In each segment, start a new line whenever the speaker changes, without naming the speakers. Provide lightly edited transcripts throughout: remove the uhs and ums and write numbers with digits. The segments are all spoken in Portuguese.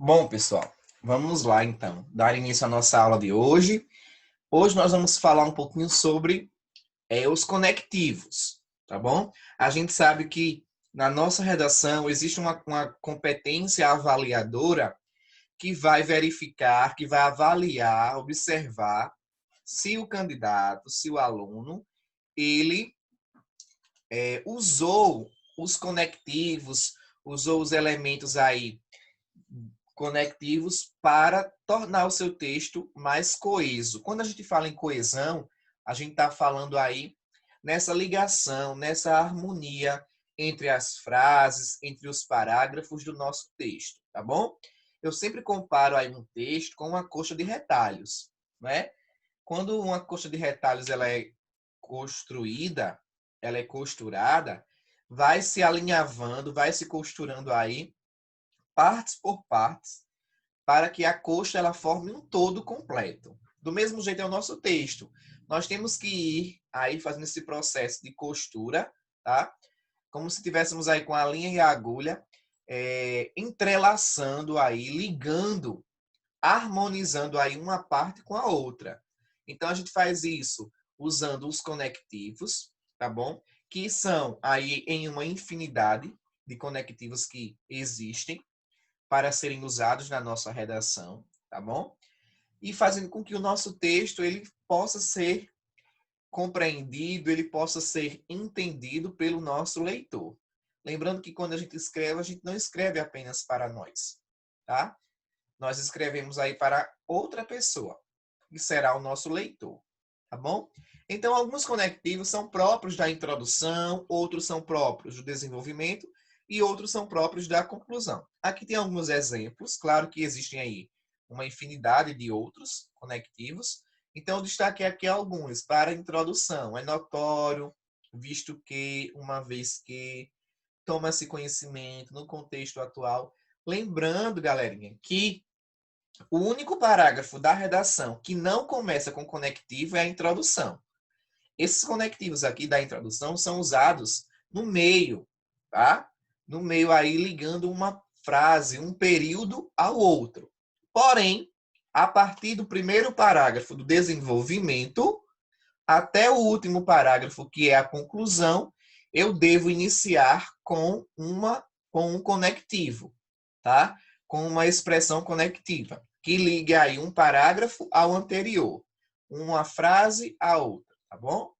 Bom, pessoal, vamos lá então, dar início à nossa aula de hoje. Hoje nós vamos falar um pouquinho sobre os conectivos, tá bom? A gente sabe que na nossa redação existe uma competência avaliadora que vai verificar, que vai avaliar, observar se o candidato, se o aluno, ele usou os conectivos, usou os elementos aí conectivos para tornar o seu texto mais coeso. Quando a gente fala em coesão, a gente está falando aí nessa ligação, nessa harmonia entre as frases, entre os parágrafos do nosso texto, tá bom? Eu sempre comparo aí um texto com uma coxa de retalhos, né? Quando uma coxa de retalhos ela é construída, ela é costurada, vai se alinhavando, vai se costurando aí partes por partes, para que a coxa ela forme um todo completo. Do mesmo jeito é o nosso texto. Nós temos que ir aí fazendo esse processo de costura, tá? Como se tivéssemos aí com a linha e a agulha, entrelaçando aí, ligando, harmonizando aí uma parte com a outra. Então a gente faz isso usando os conectivos, tá bom? Que são aí em uma infinidade de conectivos que existem para serem usados na nossa redação, tá bom? E fazendo com que o nosso texto ele possa ser compreendido, ele possa ser entendido pelo nosso leitor. Lembrando que quando a gente não escreve apenas para nós, tá? Nós escrevemos aí para outra pessoa, que será o nosso leitor, tá bom? Então, alguns conectivos são próprios da introdução, outros são próprios do desenvolvimento e outros são próprios da conclusão. Aqui tem alguns exemplos, claro que existem aí uma infinidade de outros conectivos. Então, eu destaquei aqui alguns para a introdução. É notório, visto que, uma vez que, toma-se conhecimento no contexto atual. Lembrando, galerinha, que o único parágrafo da redação que não começa com conectivo é a introdução. Esses conectivos aqui da introdução são usados no meio, tá? No meio aí ligando uma frase, um período ao outro. Porém, a partir do primeiro parágrafo do desenvolvimento até o último parágrafo, que é a conclusão, eu devo iniciar com um conectivo, tá? Com uma expressão conectiva, que ligue aí um parágrafo ao anterior, uma frase à outra, tá bom?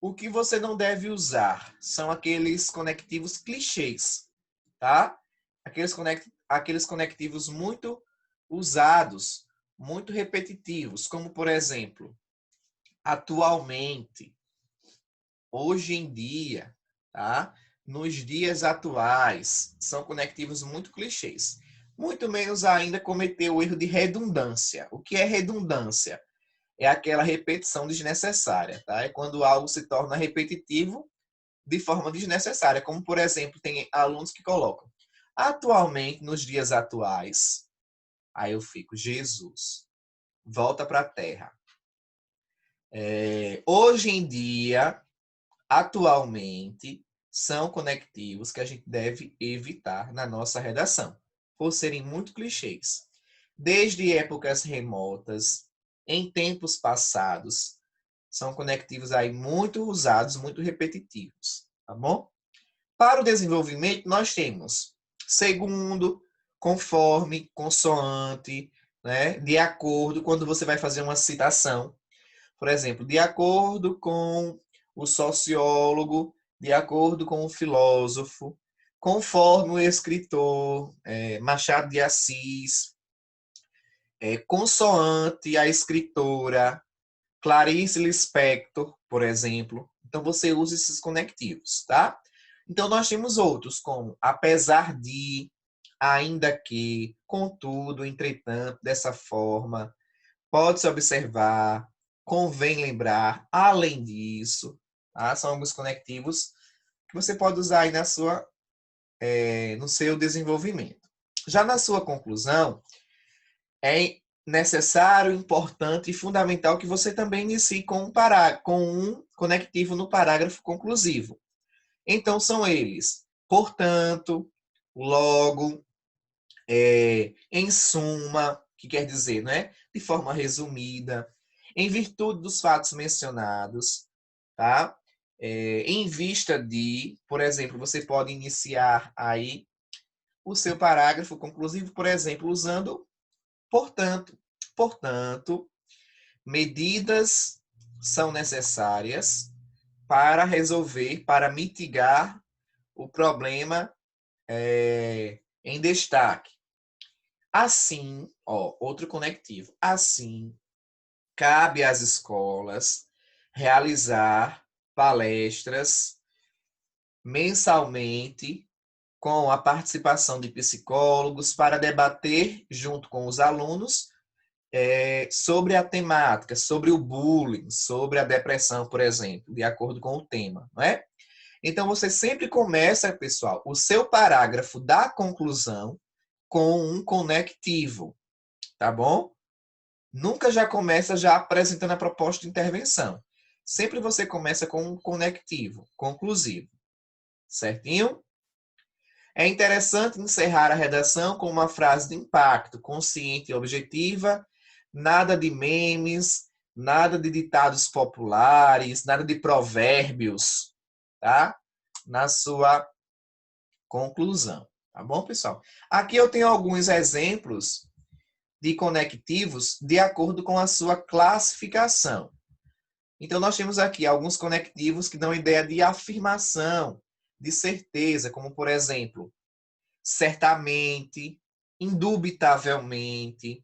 O que você não deve usar são aqueles conectivos clichês, tá? Aqueles conectivos muito usados, muito repetitivos, como por exemplo, atualmente, hoje em dia, tá? Nos dias atuais, são conectivos muito clichês. Muito menos ainda cometer o erro de redundância. O que é redundância? É aquela repetição desnecessária, tá? É quando algo se torna repetitivo de forma desnecessária. Como, por exemplo, tem alunos que colocam atualmente, nos dias atuais. Aí eu fico, Jesus, volta para a Terra. Hoje em dia, atualmente, são conectivos que a gente deve evitar na nossa redação, por serem muito clichês. Desde épocas remotas, em tempos passados, são conectivos aí muito usados, muito repetitivos, tá bom? Para o desenvolvimento, nós temos segundo, conforme, consoante, né? De acordo, quando você vai fazer uma citação. Por exemplo, de acordo com o sociólogo, de acordo com o filósofo, conforme o escritor Machado de Assis, consoante a escritora Clarice Lispector, por exemplo. Então, você usa esses conectivos, tá? Então, nós temos outros, como apesar de, ainda que, contudo, entretanto, dessa forma, pode-se observar, convém lembrar, além disso, tá? São alguns conectivos que você pode usar aí no seu desenvolvimento. Já na sua conclusão, é necessário, importante e fundamental que você também inicie com um conectivo no parágrafo conclusivo. Então, são eles, portanto, logo, Em suma, que quer dizer, né? De forma resumida, em virtude dos fatos mencionados, tá? Em vista de, por exemplo, você pode iniciar aí o seu parágrafo conclusivo, por exemplo, usando portanto. Portanto, medidas são necessárias para resolver, para mitigar o problema em destaque. Assim, ó, outro conectivo. Assim, cabe às escolas realizar palestras mensalmente com a participação de psicólogos para debater junto com os alunos sobre a temática, sobre o bullying, sobre a depressão, por exemplo, de acordo com o tema, não é? Então, você sempre começa, pessoal, o seu parágrafo da conclusão com um conectivo, tá bom? Nunca já começa já apresentando a proposta de intervenção. Sempre você começa com um conectivo, conclusivo. Certinho? É interessante encerrar a redação com uma frase de impacto, consciente e objetiva, nada de memes, nada de ditados populares, nada de provérbios, tá? Na sua conclusão, tá bom, pessoal? Aqui eu tenho alguns exemplos de conectivos de acordo com a sua classificação. Então, nós temos aqui alguns conectivos que dão ideia de afirmação, de certeza, como, por exemplo, certamente, indubitavelmente,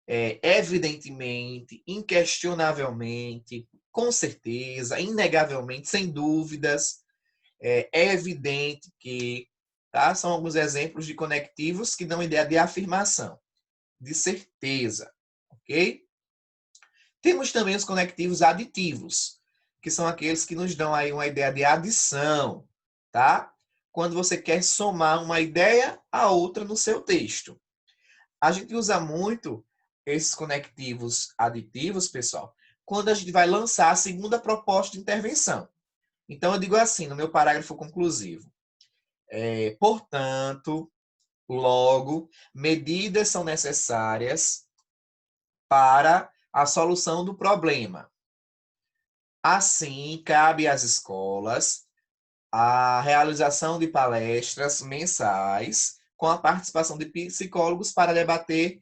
evidentemente, inquestionavelmente, com certeza, inegavelmente, sem dúvidas, é evidente que, tá? São alguns exemplos de conectivos que dão ideia de afirmação, de certeza, ok? Temos também os conectivos aditivos, que são aqueles que nos dão aí uma ideia de adição, tá? Quando você quer somar uma ideia a outra no seu texto. A gente usa muito esses conectivos aditivos, pessoal, quando a gente vai lançar a segunda proposta de intervenção. Então, eu digo assim, no meu parágrafo conclusivo. Portanto, logo, medidas são necessárias para a solução do problema. Assim, cabe às escolas a realização de palestras mensais com a participação de psicólogos para debater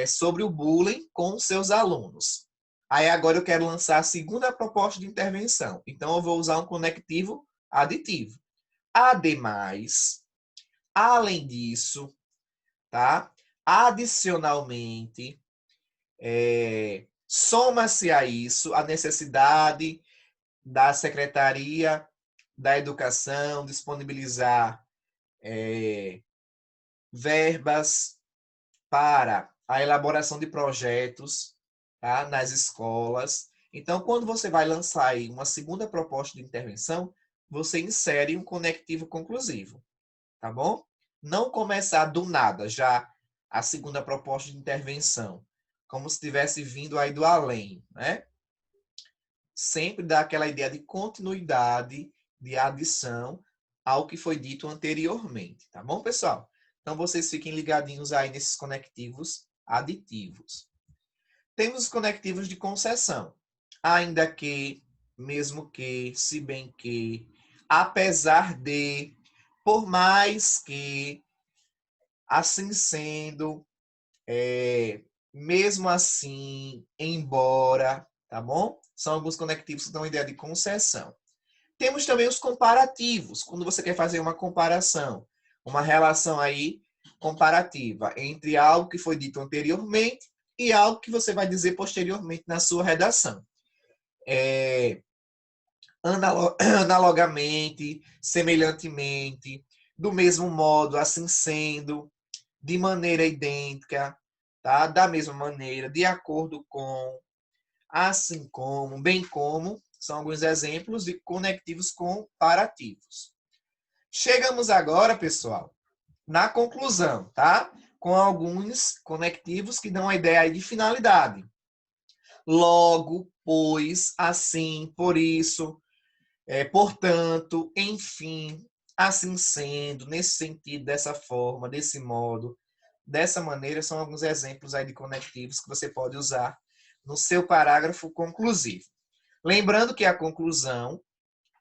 sobre o bullying com seus alunos. Aí agora eu quero lançar a segunda proposta de intervenção. Então eu vou usar um conectivo aditivo. Ademais, além disso, tá? Adicionalmente, soma-se a isso a necessidade da Secretaria da Educação disponibilizar verbas para a elaboração de projetos, tá, nas escolas. Então, quando você vai lançar aí uma segunda proposta de intervenção, você insere um conectivo conclusivo, tá bom? Não começar do nada já a segunda proposta de intervenção, como se tivesse vindo aí do além, né? Sempre dá aquela ideia de continuidade, de adição ao que foi dito anteriormente, tá bom, pessoal? Então, vocês fiquem ligadinhos aí nesses conectivos aditivos. Temos os conectivos de concessão. Ainda que, mesmo que, se bem que, apesar de, por mais que, assim sendo, mesmo assim, embora, tá bom? São alguns conectivos que dão ideia de concessão. Temos também os comparativos, quando você quer fazer uma comparação, uma relação aí comparativa entre algo que foi dito anteriormente e algo que você vai dizer posteriormente na sua redação. Analogamente, semelhantemente, do mesmo modo, assim sendo, de maneira idêntica, tá? Da mesma maneira, de acordo com, assim como, bem como, são alguns exemplos de conectivos comparativos. Chegamos agora, pessoal, na conclusão, tá? Com alguns conectivos que dão a ideia de finalidade. Logo, pois, assim, por isso, portanto, enfim, assim sendo, nesse sentido, dessa forma, desse modo, Dessa maneira, são alguns exemplos aí de conectivos que você pode usar no seu parágrafo conclusivo. Lembrando que a conclusão,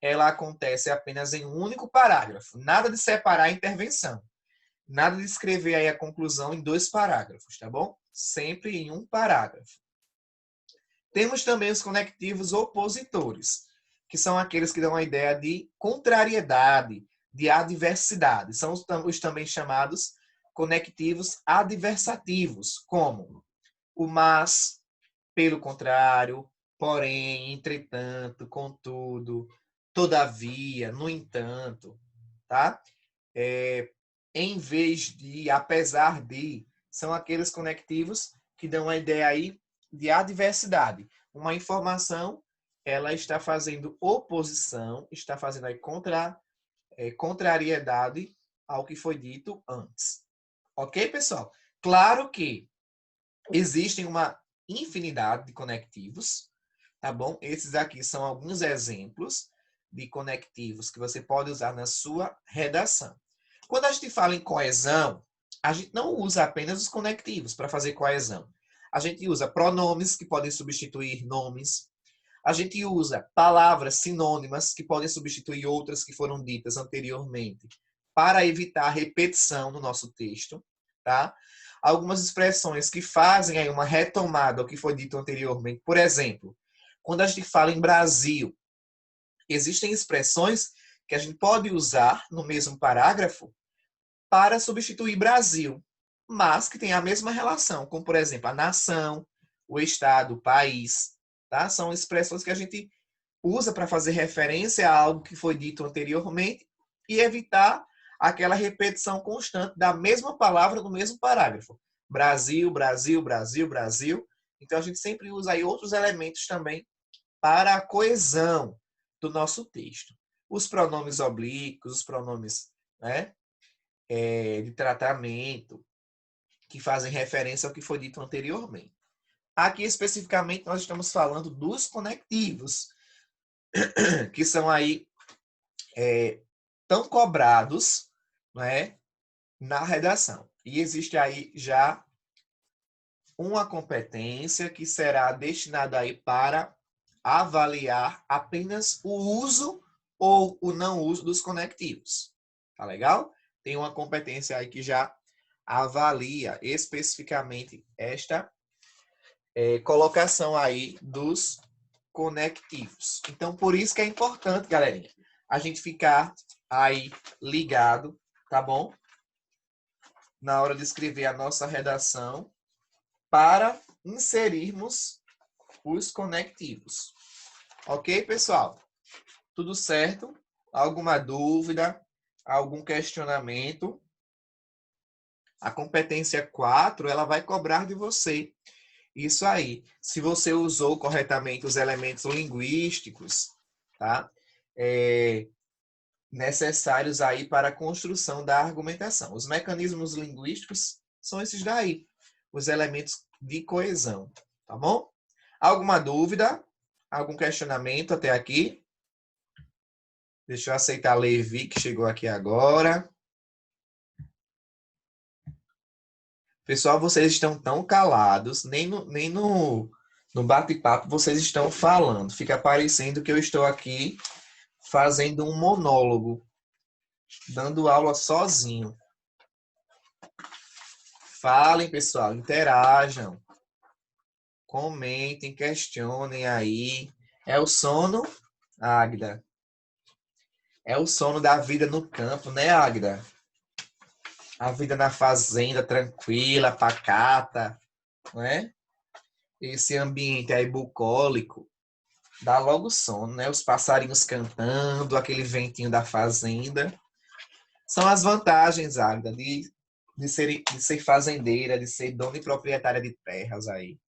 ela acontece apenas em um único parágrafo. Nada de separar a intervenção. Nada de escrever aí a conclusão em 2 parágrafos, tá bom? Sempre em um parágrafo. Temos também os conectivos opositores, que são aqueles que dão a ideia de contrariedade, de adversidade. São os também chamados conectivos adversativos, como o mas, pelo contrário, porém, entretanto, contudo, todavia, no entanto, tá? Em vez de, apesar de, são aqueles conectivos que dão a ideia aí de adversidade. Uma informação, ela está fazendo oposição, está fazendo aí contrariedade ao que foi dito antes. Ok, pessoal? Claro que existem uma infinidade de conectivos, tá bom? Esses aqui são alguns exemplos de conectivos que você pode usar na sua redação. Quando a gente fala em coesão, a gente não usa apenas os conectivos para fazer coesão. A gente usa pronomes que podem substituir nomes. A gente usa palavras sinônimas que podem substituir outras que foram ditas anteriormente para evitar repetição no nosso texto, tá? Algumas expressões que fazem aí uma retomada ao que foi dito anteriormente. Por exemplo, quando a gente fala em Brasil, existem expressões que a gente pode usar no mesmo parágrafo para substituir Brasil, mas que tem a mesma relação, como, por exemplo, a nação, o estado, o país. Tá? São expressões que a gente usa para fazer referência a algo que foi dito anteriormente e evitar aquela repetição constante da mesma palavra no mesmo parágrafo. Brasil, Brasil, Brasil, Brasil. Então, a gente sempre usa aí outros elementos também para a coesão do nosso texto. Os pronomes oblíquos, os pronomes, né, de tratamento, que fazem referência ao que foi dito anteriormente. Aqui, especificamente, nós estamos falando dos conectivos, que são aí tão cobrados, né, na redação. E existe aí já uma competência que será destinada aí para avaliar apenas o uso ou o não uso dos conectivos. Tá legal? Tem uma competência aí que já avalia especificamente esta colocação aí dos conectivos. Então, por isso que é importante, galerinha, a gente ficar aí ligado, tá bom? Na hora de escrever a nossa redação para inserirmos os conectivos. Ok, pessoal? Tudo certo? Alguma dúvida? Algum questionamento? A competência 4, ela vai cobrar de você isso aí. Se você usou corretamente os elementos linguísticos, tá? Necessários aí para a construção da argumentação. Os mecanismos linguísticos são esses daí, os elementos de coesão, tá bom? Alguma dúvida? Algum questionamento até aqui? Deixa eu aceitar a Levi, que chegou aqui agora. Pessoal, vocês estão tão calados, nem no bate-papo vocês estão falando. Fica parecendo que eu estou aqui fazendo um monólogo, dando aula sozinho. Falem, pessoal, interajam. Comentem, questionem aí. É o sono, Águida? É o sono da vida no campo, né, Águida? A vida na fazenda, tranquila, pacata, não é? Esse ambiente aí bucólico dá logo sono, né? Os passarinhos cantando, aquele ventinho da fazenda. São as vantagens, Águida, de ser fazendeira, de ser dona e proprietária de terras aí.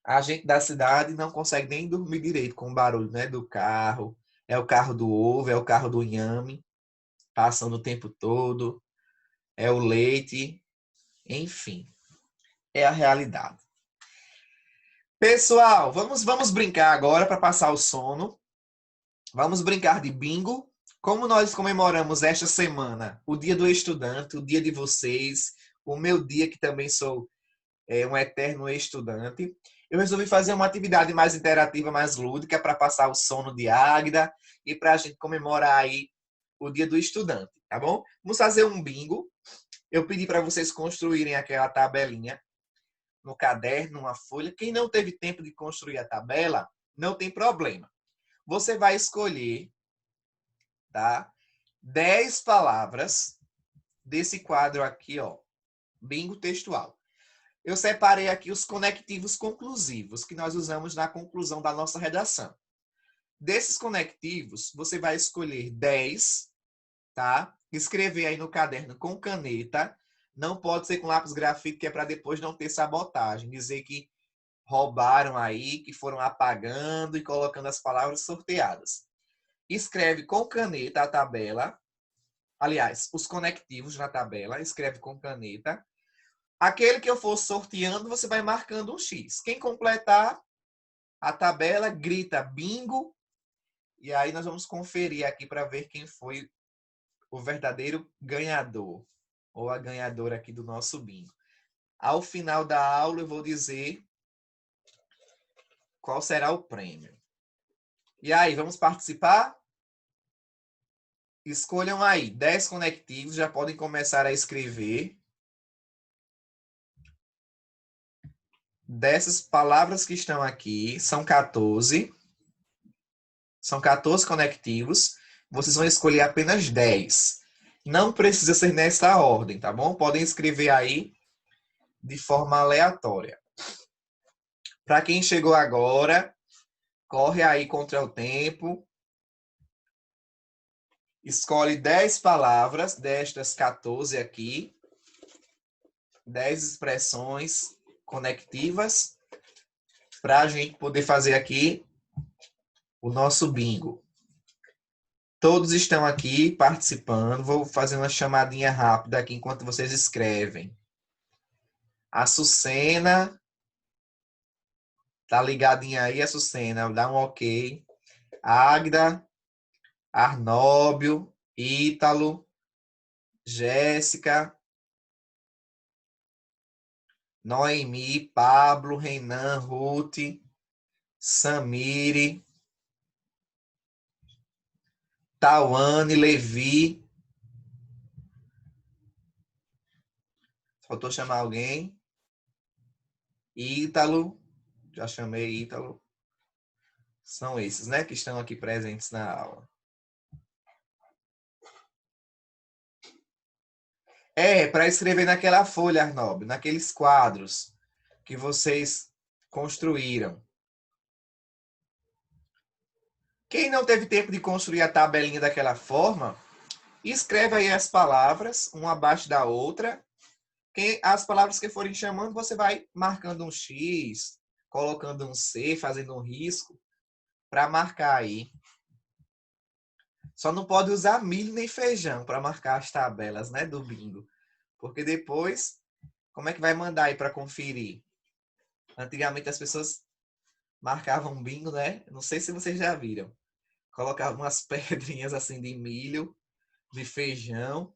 A gente da cidade não consegue nem dormir direito com o barulho, né, do carro. É o carro do ovo, é o carro do inhame, passando o tempo todo. É o leite. Enfim, é a realidade. Pessoal, vamos brincar agora para passar o sono. Vamos brincar de bingo. Como nós comemoramos esta semana o Dia do Estudante, o dia de vocês, o meu dia que também sou um eterno estudante, eu resolvi fazer uma atividade mais interativa, mais lúdica, para passar o sono de Águida e para a gente comemorar aí o Dia do Estudante, tá bom? Vamos fazer um bingo. Eu pedi para vocês construírem aquela tabelinha no caderno, numa folha. Quem não teve tempo de construir a tabela, não tem problema. Você vai escolher, tá? 10 palavras desse quadro aqui, ó, bingo textual. Eu separei aqui os conectivos conclusivos que nós usamos na conclusão da nossa redação. Desses conectivos, você vai escolher 10, tá? Escrever aí no caderno com caneta. Não pode ser com lápis grafite, que é para depois não ter sabotagem. Dizer que roubaram aí, que foram apagando e colocando as palavras sorteadas. Escreve com caneta a tabela. Aliás, os conectivos na tabela. Escreve com caneta. Aquele que eu for sorteando, você vai marcando um X. Quem completar a tabela, grita bingo. E aí nós vamos conferir aqui para ver quem foi o verdadeiro ganhador. Ou a ganhadora aqui do nosso bingo. Ao final da aula, eu vou dizer qual será o prêmio. E aí, vamos participar? Escolham aí 10 conectivos, já podem começar a escrever. Dessas palavras que estão aqui, são 14. São 14 conectivos. Vocês vão escolher apenas 10. Não precisa ser nessa ordem, tá bom? Podem escrever aí de forma aleatória. Para quem chegou agora, corre aí contra o tempo. Escolhe 10 palavras destas 14 aqui. 10 expressões conectivas para a gente poder fazer aqui o nosso bingo. Todos estão aqui participando. Vou fazer uma chamadinha rápida aqui enquanto vocês escrevem. A Sucena. Tá ligadinha aí, a Sucena? Dá um ok. Águida. Arnóbio. Ítalo. Jéssica. Noemi. Pablo. Renan. Ruth. Samire. Tawane, Levi. Faltou chamar alguém. Ítalo. Já chamei Ítalo. São esses, né? Que estão aqui presentes na aula. Para escrever naquela folha, Arnob, naqueles quadros que vocês construíram. Quem não teve tempo de construir a tabelinha daquela forma, escreve aí as palavras, uma abaixo da outra. As palavras que forem chamando, você vai marcando um X, colocando um C, fazendo um risco, para marcar aí. Só não pode usar milho nem feijão para marcar as tabelas, né, do bingo. Porque depois, como é que vai mandar aí para conferir? Antigamente as pessoas marcavam bingo, né? Não sei se vocês já viram. Colocavam umas pedrinhas assim de milho, de feijão,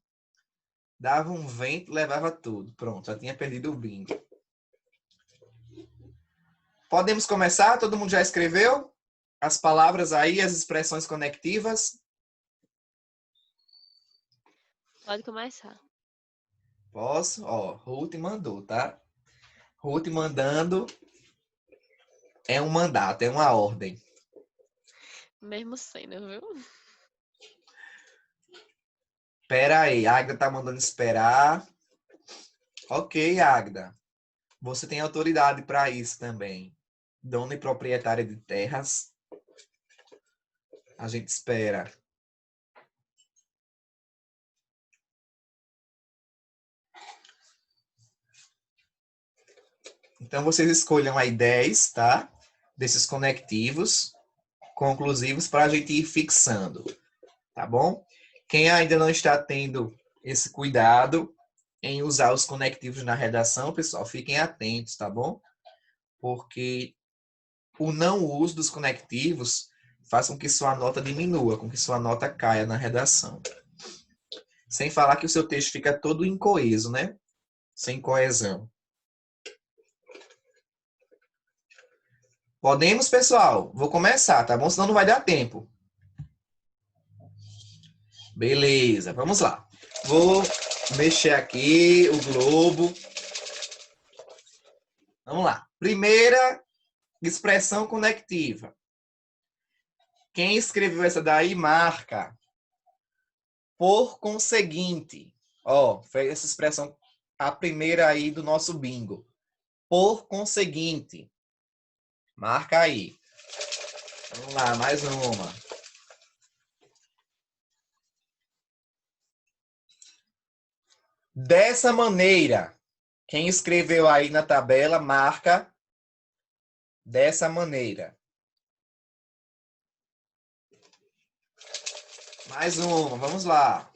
dava um vento, levava tudo. Pronto, já tinha perdido o bingo. Podemos começar? Todo mundo já escreveu? As palavras aí, as expressões conectivas?
Pode começar.
Posso? Ó, Ruth mandou, tá? Ruth mandando é um mandato, é uma ordem.
Mesmo sendo, viu?
Pera aí, a Agda tá mandando esperar. Ok, Agda. Você tem autoridade para isso também. Dona e proprietária de terras. A gente espera. Então, vocês escolham aí 10, tá? Desses conectivos conclusivos para a gente ir fixando, tá bom? Quem ainda não está tendo esse cuidado em usar os conectivos na redação, pessoal, fiquem atentos, tá bom? Porque o não uso dos conectivos faz com que sua nota diminua, com que sua nota caia na redação. Sem falar que o seu texto fica todo incoeso, né? Sem coesão. Podemos, pessoal? Vou começar, tá bom? Senão não vai dar tempo. Beleza, vamos lá. Vou mexer aqui o globo. Vamos lá. Primeira expressão conectiva. Quem escreveu essa daí, marca. Por conseguinte. Ó, foi essa expressão, a primeira aí do nosso bingo. Por conseguinte. Marca aí. Vamos lá, mais uma. Dessa maneira. Quem escreveu aí na tabela, marca dessa maneira. Mais uma, vamos lá.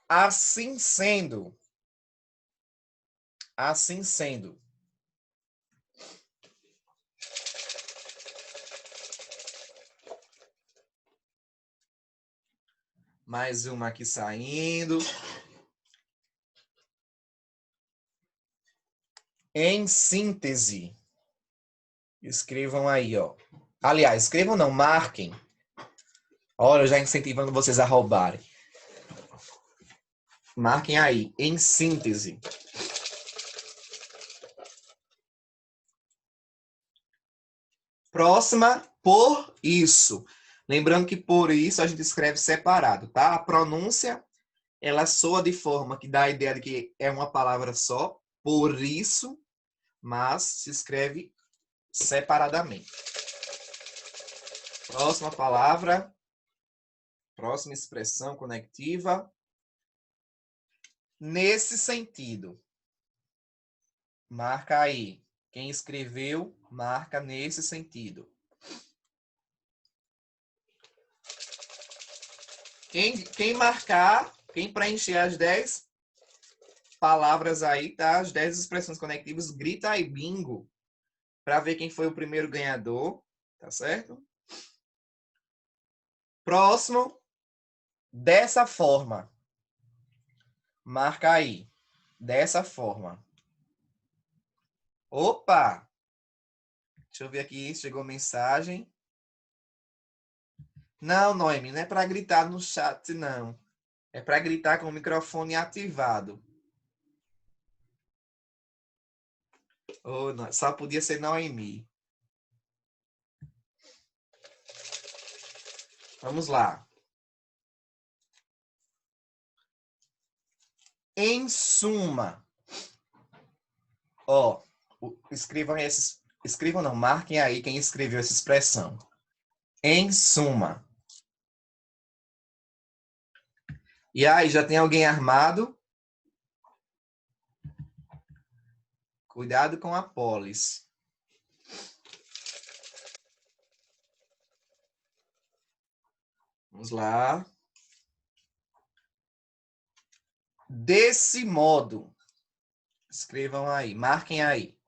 Assim sendo. Assim sendo. Mais uma aqui saindo. Em síntese. Escrevam aí, ó. Aliás, escrevam não, marquem. Olha, já incentivando vocês a roubarem. Marquem aí, em síntese. Próxima, por isso. Lembrando que por isso a gente escreve separado, tá? A pronúncia, ela soa de forma que dá a ideia de que é uma palavra só, por isso, mas se escreve separadamente. Próxima palavra, próxima expressão conectiva. Nesse sentido. Marca aí. Quem escreveu, marca nesse sentido. Quem marcar, quem preencher as 10 palavras aí, tá? As 10 expressões conectivas, grita aí bingo, para ver quem foi o primeiro ganhador, tá certo? Próximo, dessa forma. Marca aí. Dessa forma. Opa! Deixa eu ver aqui, chegou mensagem. Não, Noemi, não é para gritar no chat, não. É para gritar com o microfone ativado. Oh, não, só podia ser Noemi. Vamos lá. Em suma. Ó, escrevam não, marquem aí quem escreveu essa expressão. Em suma. E aí, já tem alguém armado? Cuidado com a polis. Vamos lá. Desse modo. Escrevam aí, marquem aí.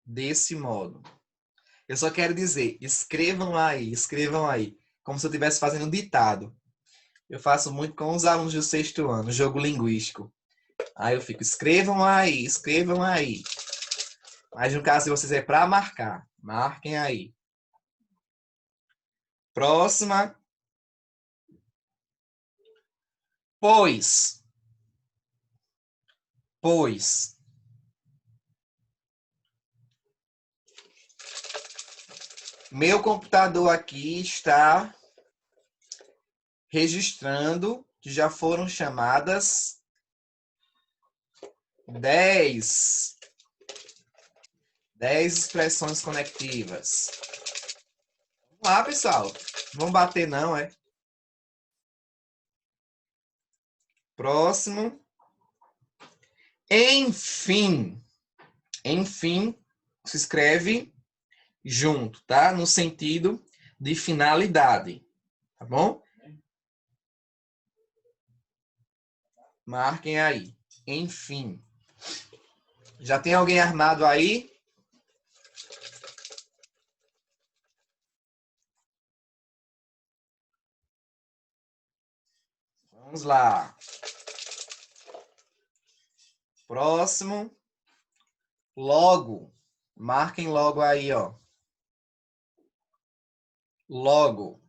Desse modo. Eu só quero dizer, escrevam aí. Como se eu estivesse fazendo um ditado. Eu faço muito com os alunos do 6º ano, jogo linguístico. Aí eu fico, escrevam aí. Mas no caso de vocês é para marcar. Marquem aí. Próxima. Pois. Meu computador aqui está registrando que já foram chamadas 10 expressões conectivas. Vamos lá, pessoal. Vamos bater não, é? Próximo. Enfim. Enfim, se escreve junto, tá? No sentido de finalidade. Tá bom? Marquem aí. Enfim. Já tem alguém armado aí? Vamos lá. Próximo. Logo. Marquem logo aí, ó. Logo.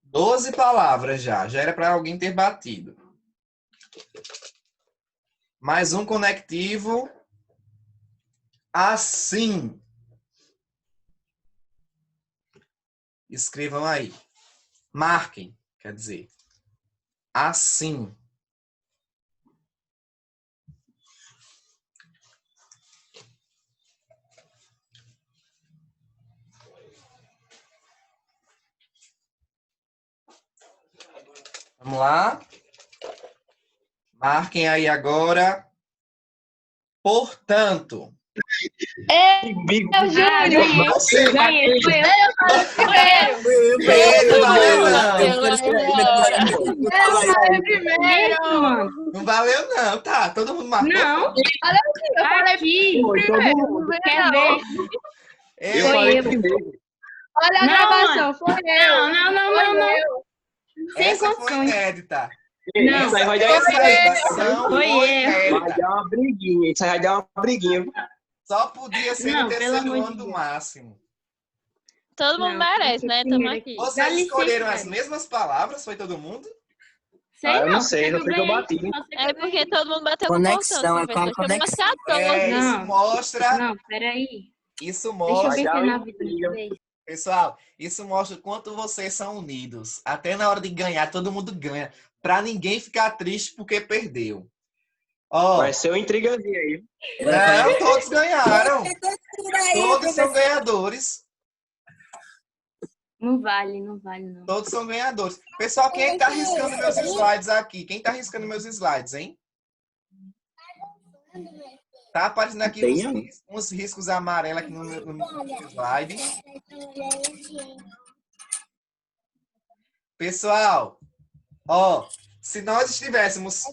Doze palavras já. Já era para alguém ter batido. Mais um conectivo. Assim. Escrevam aí. Marquem, quer dizer. Assim. Vamos lá. Marquem aí agora. Portanto.
Eu juro.
Você
Ganhei. Foi eu.
Ele valeu, não.
Primeiro.
Não valeu, não. Tá, todo mundo marcou.
Não. Aqui. Quer ver?
Ei,
Foi eu.
Olha a
Não,
gravação, foi eu.
Não. Sem
essa foi
condições.
inédita.
Não.
Isso aí vai dar
Essa edição
Foi
foi
eu.
vai
inédita.
dar uma briguinha. Isso aí vai dar uma briguinha.
Só podia ser
Não,
no
pelo
terceiro
amor de
ano do
Deus.
máximo.
Todo mundo
Não,
merece, né? Tamo aqui.
Dá
Vocês
licença,
escolheram as
velho.
mesmas palavras? Foi todo mundo?
Sei
Eu não
não,
sei, não sei que eu bati.
É porque todo mundo bateu com
Conexão,
portanto.
é com a
Professor. Chama
conexão.
14.
Isso
Não.
mostra.
Não, peraí.
Isso
Deixa eu
mostra.
ver se
dar
é na
uma
vida
briga.
de vez.
Pessoal, isso mostra o quanto vocês são unidos. Até na hora de ganhar, todo mundo ganha. Pra ninguém ficar triste porque perdeu. Ó,
Vai ser uma intrigazinha aí.
não, todos ganharam. Todos são ganhadores.
Não vale, não.
Todos são ganhadores. Pessoal, quem é que tá riscando meus slides aqui? Quem tá riscando meus slides, hein? Tá aparecendo aqui uns riscos amarelos aqui no meu slide. Pessoal, ó, se nós estivéssemos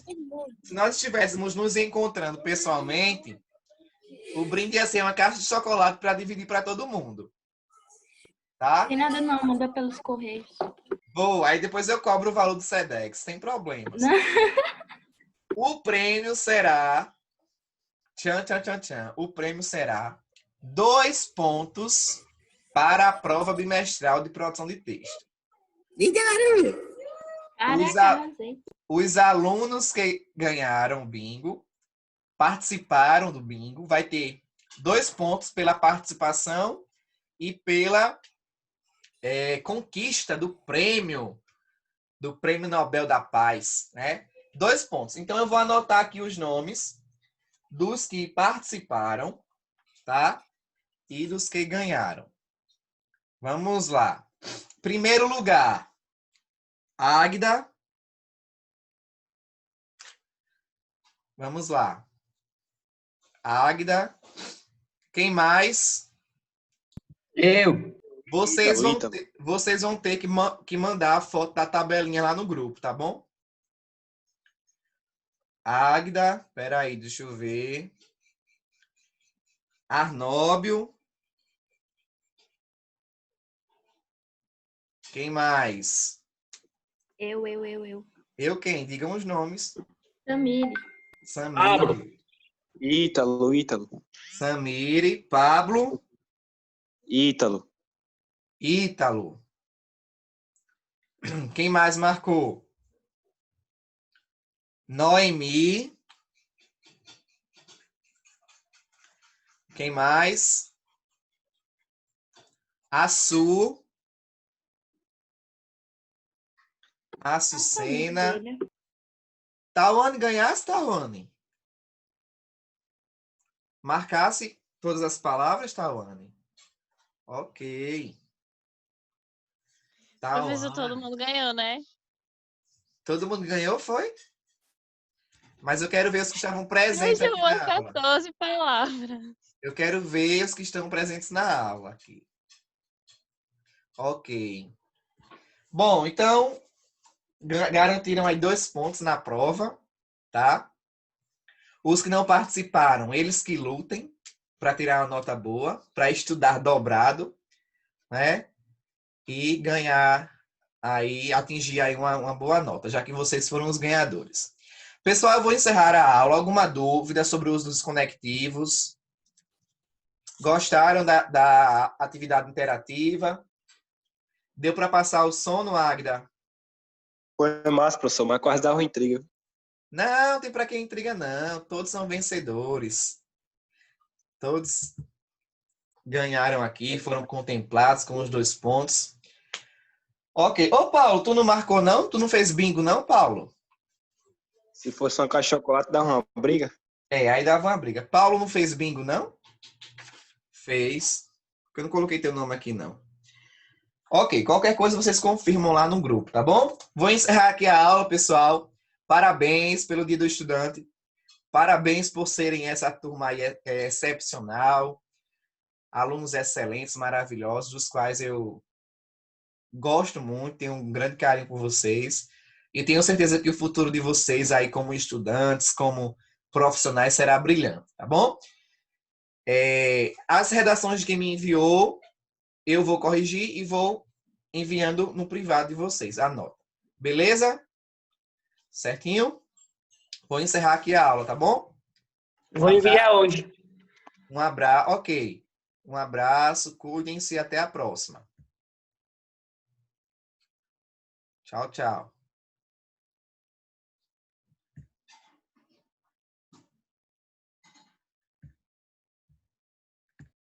nos encontrando pessoalmente, o brinde ia ser uma caixa de chocolate para dividir para todo mundo. Tá?
Tem nada não, manda pelos correios.
Boa, aí depois eu cobro o valor do Sedex, sem problemas.
Não.
O prêmio será... Tchan. O prêmio será 2 pontos para a prova bimestral de produção de texto.
Caraca, arrasei.
Os alunos que ganharam o bingo, participaram do bingo, vai ter 2 pontos pela participação e pela conquista do prêmio Nobel da Paz, né? 2 pontos. Então eu vou anotar aqui os nomes dos que participaram, tá? E dos que ganharam. Vamos lá. Primeiro lugar, Águida. Vamos lá. Águida. Quem mais?
Eu.
Vocês
Ítalo.
vão ter que mandar a foto da tabelinha lá no grupo, tá bom? Águida. Peraí, deixa eu ver. Arnóbio. Quem mais?
Eu.
Eu quem? Digam os nomes.
Tamires.
Samire.
Ítalo.
Samire. Pablo.
Ítalo.
Ítalo. Quem mais marcou? Noemi. Quem mais? Açu. Açucena. Tawane ganhasse, Tawane? Marcasse todas as palavras, Tawane? Ok.
Professor, todo
Tawane.
mundo ganhou, né?
Todo mundo ganhou, foi? Mas eu quero ver os que estavam
Mas
presentes aqui
chamou as
na aula.
14 palavras.
Eu quero ver os que estão presentes na aula aqui. Ok. Bom, então, garantiram aí 2 pontos na prova, tá? Os que não participaram, eles que lutem para tirar uma nota boa, para estudar dobrado, né? E ganhar aí, atingir aí uma boa nota, já que vocês foram os ganhadores. Pessoal, eu vou encerrar a aula. Alguma dúvida sobre o uso dos conectivos? Gostaram da atividade interativa? Deu para passar o sono, Águida?
Foi massa, professor, mas quase dava uma intriga.
Não, tem para quem intriga, não. Todos são vencedores. Todos ganharam aqui, foram contemplados com os 2 pontos. Ok. Ô, Paulo, tu não marcou, não? Tu não fez bingo, não, Paulo?
Se fosse uma caixa de chocolate, dava uma briga.
Aí dava uma briga. Paulo não fez bingo, não? Fez. Porque eu não coloquei teu nome aqui, não. Ok, qualquer coisa vocês confirmam lá no grupo, tá bom? Vou encerrar aqui a aula, pessoal. Parabéns pelo Dia do Estudante. Parabéns por serem essa turma aí excepcional. Alunos excelentes, maravilhosos, dos quais eu gosto muito, tenho um grande carinho por vocês. E tenho certeza que o futuro de vocês aí como estudantes, como profissionais, será brilhante, tá bom? As redações de quem me enviou, eu vou corrigir e vou enviando no privado de vocês. Anota. Beleza? Certinho? Vou encerrar aqui a aula, tá bom?
Vou enviar hoje.
Um abraço. Ok. Um abraço, cuidem-se e até a próxima. Tchau, tchau.